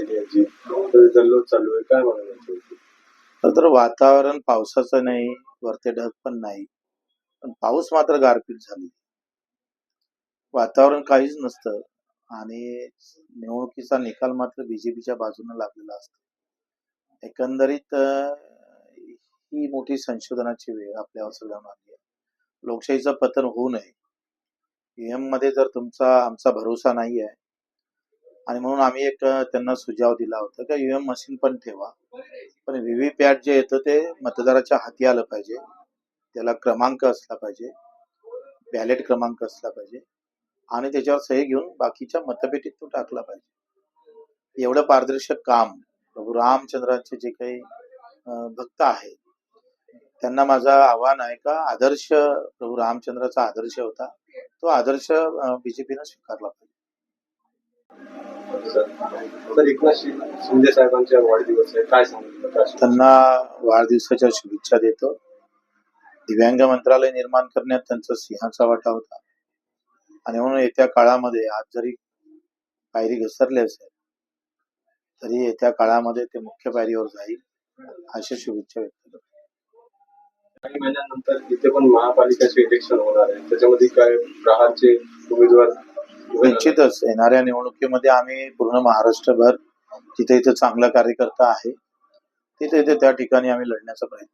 झालेली आहे जी तर जल्लोष चालू आहे, काय म्हणाल याच्यावरती? तर वातावरण पावसाचं नाही, वरते ढग पण नाही, पण पाऊस मात्र गारपीट झाली. वातावरण काहीच नसतं आणि निवडणुकीचा निकाल मात्र बीजेपीच्या बाजूने लागलेला असतो. एकंदरीत ही मोठी संशोधनाची वेळ आपल्यावर सगळ्यांना आली आहे. लोकशाहीचं पतन होऊ नये. ईव्हीएम मध्ये जर आमचा भरोसा नाही आहे आणि म्हणून आम्ही एक त्यांना सुझाव दिला होता की ईव्हीएम मशीन पण ठेवा, पण व्हीव्हीपॅट जे येतं ते मतदाराच्या हाती आलं पाहिजे, त्याला क्रमांक असला पाहिजे, बॅलेट क्रमांक असला पाहिजे आणि त्याच्यावर सही घेऊन बाकीच्या मतपेटीत तो टाकला पाहिजे. एवढं पारदर्शक काम प्रभू रामचंद्रांचे जे काही भक्त आहेत त्यांना माझं आव्हान आहे का आदर्श प्रभू रामचंद्राचा आदर्श होता, तो आदर्श बीजेपीनं स्वीकारला पाहिजे. तर एकनाथ शिंदे साहेबांचा वाढदिवस आहे, काय सांगितलं? त्यांना वाढदिवसाच्या शुभेच्छा देतो. दिव्यांग मंत्रालय निर्माण करण्यात त्यांचा सिंहाचा वाटा होता आणि म्हणून येत्या काळामध्ये आज जरी पायरी घसरली असेल तरी येत्या काळामध्ये ते मुख्य पायरीवर जाईल अशा शुभेच्छा व्यक्त करतो. काही महिन्यानंतर इथे पण महापालिकेचे इलेक्शन होणार आहे, त्याच्यामध्ये काय प्रहारचे उमेदवार निश्चितच येणाऱ्या निवडणुकीमध्ये आम्ही पूर्ण महाराष्ट्रभर जिथे इथे चांगला कार्यकर्ता आहे तिथे त्या ठिकाणी आम्ही लढण्याचा प्रयत्न